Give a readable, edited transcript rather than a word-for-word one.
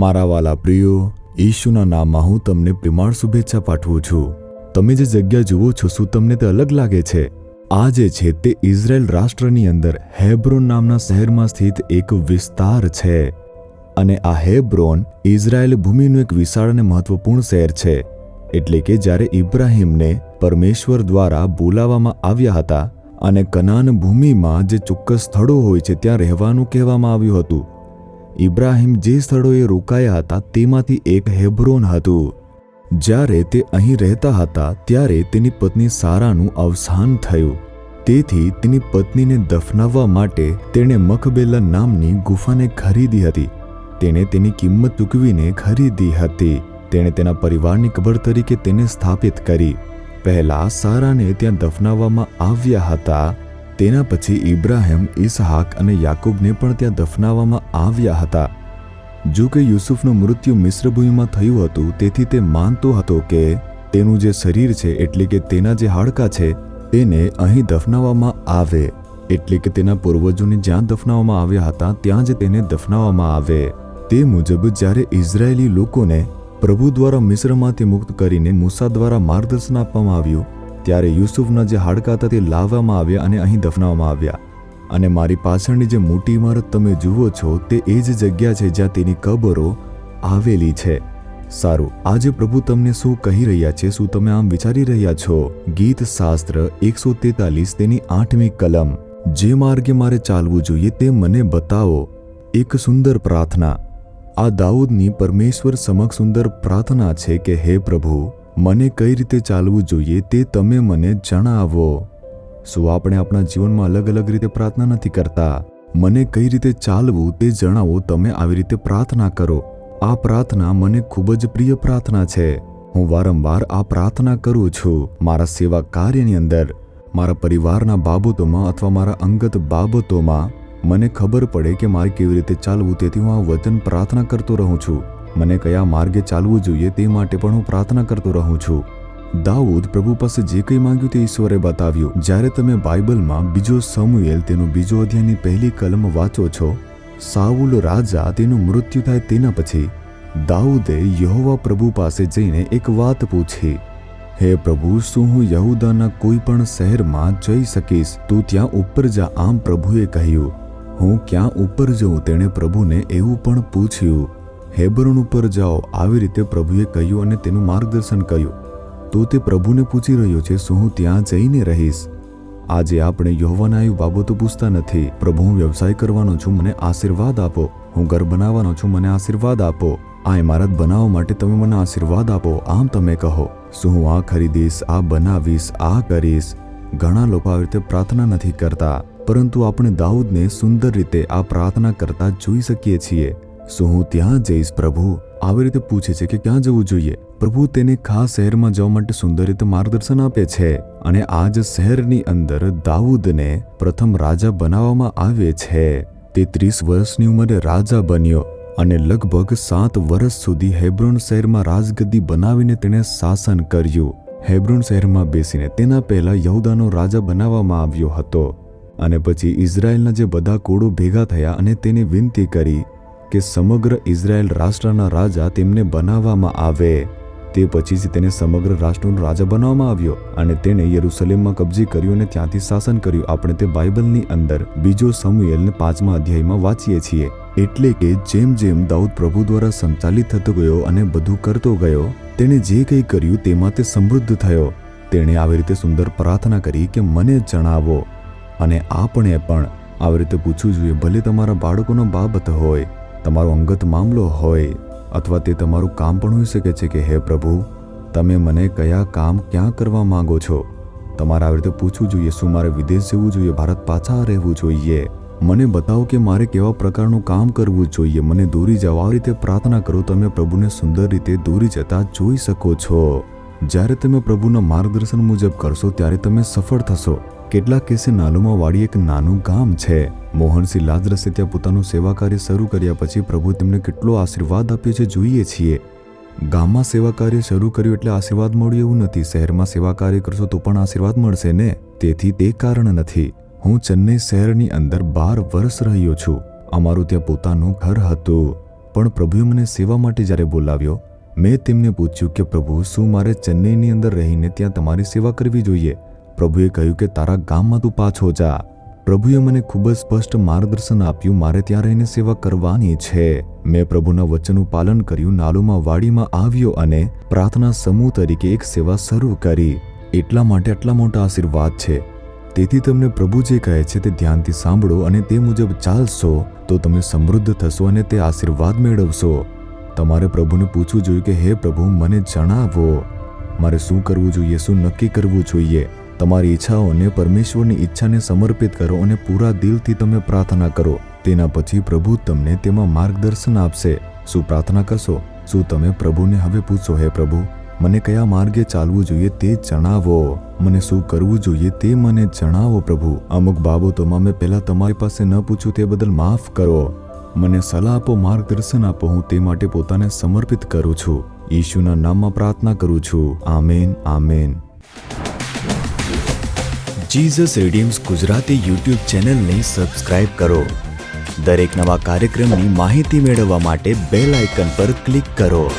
મારા વાલા પ્રિયો, ઈશુના નામમાં હું તમને પ્રેમાળ શુભેચ્છા પાઠવું છું। તમે જે જગ્યા જુઓ છો, શું તમને તે અલગ લાગે છે? આ જે છે તે ઇઝરાયલ રાષ્ટ્રની અંદર હેબ્રોન નામના શહેરમાં સ્થિત એક વિસ્તાર છે અને આ હેબ્રોન ઇઝરાયલ ભૂમિનું એક વિશાળ અને મહત્વપૂર્ણ શહેર છે। એટલે કે જ્યારે ઇબ્રાહીમને પરમેશ્વર દ્વારા બોલાવવામાં આવ્યા હતા અને કનાન ભૂમિમાં જે ચોક્કસ સ્થળો હોય છે ત્યાં રહેવાનું કહેવામાં આવ્યું હતું, ઇબ્રાહીમ જે સ્થળોએ રોકાયા હતા તેમાંથી એક હેબ્રોન હતું। જ્યારે તે અહીં રહેતા હતા ત્યારે તેની પત્ની સારાનું અવસાન થયું, તેથી તેની પત્નીને દફનાવવા માટે તેણે મખબેલા નામની ગુફાને ખરીદી હતી। તેણે તેની કિંમત ચૂકવીને ખરીદી હતી। તેણે તેના પરિવારની કબર તરીકે તેને સ્થાપિત કરી। પહેલા સારાને ત્યાં દફનાવવામાં આવ્યા હતા, તેના પછી ઇબ્રાહીમ, ઇસહાક અને યાકૂબને પણ ત્યાં દફનાવવામાં આવ્યા હતા। જો કે યુસુફનું મૃત્યુ મિસ્રભૂમિમાં થયું હતું, તેથી તે માનતો હતો કે તેનું જે શરીર છે એટલે કે તેના જે હાડકાં છે તેને અહીં દફનાવવામાં આવે, એટલે કે તેના પૂર્વજોને જ્યાં દફનાવવામાં આવ્યા હતા ત્યાં જ તેને દફનાવવામાં આવે। તે મુજબ જ્યારે ઇઝરાયેલી લોકોને પ્રભુ દ્વારા મિસ્રમાંથી મુક્ત કરીને મૂસા દ્વારા માર્ગદર્શન આપવામાં આવ્યું, ત્યારે યુસુફના જે હાડકાં હતા તે લાવવામાં આવ્યા અને અહીં દફનાવવામાં આવ્યા। અને મારી પાછળની જે મોટી ઇમારત તમે જુઓ છો તે એ જ જગ્યા છે જ્યાં તેની કબરો આવેલી છે। સારું, આજે પ્રભુ તમને શું કહી રહ્યા છે? શું તમે આમ વિચારી રહ્યા છો? ગીત શાસ્ત્ર 143 તેની 8મી કલમ, જે માર્ગે મારે ચાલવું જોઈએ તે મને બતાવો। એક સુંદર પ્રાર્થના। આ દાઉદની પરમેશ્વર સમક્ષ સુંદર પ્રાર્થના છે કે હે પ્રભુ, મને કઈ રીતે ચાલવું જોઈએ તે તમે મને જણાવો। શું આપણે આપણા જીવનમાં અલગ અલગ રીતે પ્રાર્થના નથી કરતા? મને કઈ રીતે ચાલવું તે જણાવો, તમે આવી રીતે પ્રાર્થના કરો। આ પ્રાર્થના મને ખૂબ જ પ્રિય પ્રાર્થના છે। હું વારંવાર આ પ્રાર્થના કરું છું મારા સેવા કાર્યની અંદર, મારા પરિવારના બાબતોમાં અથવા મારા અંગત બાબતોમાં। મને ખબર પડે કે મારે કેવી રીતે ચાલવું, તેથી હું આ વચન પ્રાર્થના કરતો રહું છું। મને કયા માર્ગે ચાલવું જોઈએ તે માટે પણ હું પ્રાર્થના કરતો રહું છું। દાઉદ પ્રભુ પાસે જે કંઈ માંગ્યું તે ઈશ્વરે બતાવ્યું। જ્યારે તમે બાઇબલમાં 2 સમુએલ તેનું 2 અધ્યાયની 1લી કલમ વાંચો છો, સાઉલ રાજા તેનું મૃત્યુ થાય તેના પછી દાઉદે યહોવા પ્રભુ પાસે જઈને એક વાત પૂછી, હે પ્રભુ, શું હું યહૂદાના કોઈ પણ શહેરમાં જઈ શકીશ? તું ત્યાં ઉપર જા, આમ પ્રભુએ કહ્યું। હું ક્યાં ઉપર જઉં? તેણે પ્રભુને એવું પણ પૂછ્યું। હેબ્રોન ઉપર જાઓ, આવી રીતે પ્રભુએ કહ્યું અને તેનું માર્ગદર્શન કર્યું। તો તે પ્રભુને પૂછી રહ્યો છે, શું હું ત્યાં જઈને રહીશ? આજે આપણે યહોવાના આવી બાબતો પૂછતા નથી। પ્રભુ, હું વ્યવસાય કરવાનો છું, મને આશીર્વાદ આપો। હું ઘર બનાવવાનો છું, મને આશીર્વાદ આપો। આ ઇમારત બનાવવા માટે તમે મને આશીર્વાદ આપો, આમ તમે કહો। શું હું આ ખરીદીશ, આ બનાવીશ, આ કરીશ? ઘણા લોકો આવી રીતે પ્રાર્થના નથી કરતા, પરંતુ આપણે દાઉદને સુંદર રીતે આ પ્રાર્થના કરતા જોઈ શકીએ છીએ। શું હું ત્યાં જઈશ પ્રભુ? આવી રીતે પૂછે છે કે ક્યાં જવું જોઈએ। પ્રભુ તેને ખાસ શહેરમાં જવા માટે સુંદર રીતે માર્ગદર્શન આપે છે અને આ જ શહેરની અંદર દાઉદને પ્રથમ રાજા બનાવવામાં આવે છે। તે 30 વર્ષની ઉંમરે રાજા બન્યો અને લગભગ 7 વર્ષ સુધી હેબ્રોન શહેરમાં રાજગદ્દી બનાવીને તેણે શાસન કર્યું। હેબ્રોન શહેરમાં બેસીને તેના પહેલા યહૂદાનો રાજા બનાવવામાં આવ્યો હતો અને પછી ઇઝરાયલના જે બધા કુળો ભેગા થયા અને તેને વિનંતી કરી કે સમગ્ર ઇઝરાયલ રાષ્ટ્રના રાજા તેમને બનાવવામાં આવે। તે પછી તેને સમગ્ર રાષ્ટ્રનો રાજા બનાવવામાં આવ્યો અને તેણે યરૂશલેમમાં કબજે કર્યો અને ત્યાંથી શાસન કર્યું। આપણે તે બાઇબલની અંદર 2 સમુએલને 5મા અધ્યાયમાં વાંચીએ છીએ। એટલે કે જેમ જેમ દાઉદ પ્રભુ દ્વારા સંચાલિત થતો ગયો અને બધું કરતો ગયો, તેણે જે કંઈ કર્યું તેમાં તે સમૃદ્ધ થયો। તેણે આવી રીતે સુંદર પ્રાર્થના કરી કે મને જણાવો। અને આપણે પણ આવી રીતે પૂછવું જોઈએ, ભલે તમારા બાળકોનો બાબત હોય, તમારો અંગત મામલો હોય અથવા તે તમારું કામ પણ હોઈ શકે છે કે હે પ્રભુ, તમે મને કયા કામ ક્યાં કરવા માંગો છો? તમારે આવી રીતે પૂછવું જોઈએ। શું મારે વિદેશ જવું જોઈએ, ભારત પાછા રહેવું જોઈએ? મને બતાવો કે મારે કેવા પ્રકારનું કામ કરવું જોઈએ, મને દોરી જાઓ। આવી રીતે પ્રાર્થના કરો, તમે પ્રભુને સુંદર રીતે દોરી જતા જોઈ શકો છો। જ્યારે તમે પ્રભુના માર્ગદર્શન મુજબ કરશો ત્યારે તમે સફળ થશો। કેટલાક કેસે નાલુમાં વાળી એક નાનું ગામ છે। મોહનસિંહ લાજરસે ત્યાં પોતાનું સેવા કાર્ય શરૂ કર્યા પછી પ્રભુ તેમને કેટલો આશીર્વાદ આપ્યો છે જોઈએ છીએ। ગામમાં સેવા કાર્ય શરૂ કર્યું એટલે આશીર્વાદ મળ્યું એવું નથી। શહેરમાં સેવા કાર્ય કરશો તો પણ આશીર્વાદ મળશે ને? તેથી તે કારણ નથી। હું ચેન્નઈ શહેરની અંદર 12 વર્ષ રહ્યો છું। અમારું ત્યાં પોતાનું ઘર હતું પણ પ્રભુએ મને સેવા માટે જ્યારે બોલાવ્યો, મેં તેમને પૂછ્યું કે પ્રભુ, શું મારે ચેન્નઈની અંદર રહીને ત્યાં તમારી સેવા કરવી જોઈએ? પ્રભુએ કહ્યું કે તારા ગામમાં તું પાછો જા. પ્રભુએ મને ખૂબ જ સ્પષ્ટ માર્ગદર્શન આપ્યું, મારે ત્યાં રહીને સેવા કરવાની છે. મેં પ્રભુના વચનનું પાલન કર્યું, નાલુમાં વાડીમાં આવ્યો અને પ્રાર્થના સમૂહ તરીકે એક સેવા શરૂ કરી. એટલા માટે આટલા મોટા આશીર્વાદ છે. તેથી તમને પ્રભુ જે કહે છે તે ધ્યાનથી સાંભળો અને તે મુજબ ચાલશો તો તમે સમૃદ્ધ થશો અને તે આશીર્વાદ મેળવશો. તમારે પ્રભુને પૂછવું જોઈએ કે હે પ્રભુ, મને જણાવો મારે શું કરવું જોઈએ, શું નક્કી કરવું જોઈએ. તમારી ઈચ્છાઓને પરમેશ્વરની ઈચ્છાને સમર્પિત કરો અને પૂરા દિલથી તમે પ્રાર્થના કરો. તેના પછી પ્રભુ તમને તેમાં માર્ગદર્શન આપશે. શું પ્રાર્થના કરશો? શું તમે પ્રભુને હવે પૂછશો, હે પ્રભુ, મને કયા માર્ગે ચાલવું જોઈએ તે જણાવો, મને શું કરવું જોઈએ તે મને જણાવો પ્રભુ. અમુક બાબતોમાં મેં પહેલાં તમારી પાસે ન પૂછ્યું તે બદલ માફ કરો. મને સલાહ આપો, માર્ગદર્શન આપો. હું તે માટે પોતાને સમર્પિત કરું છું. ઈશુના નામમાં પ્રાર્થના કરું છું. Amen, amen. Jesus redeems Gujarati YouTube ચેનલને સબસ્ક્રાઇબ કરો. દરેક નવા કાર્યક્રમની માહિતી મેળવવા માટે બેલ આઇકન પર ક્લિક કરો.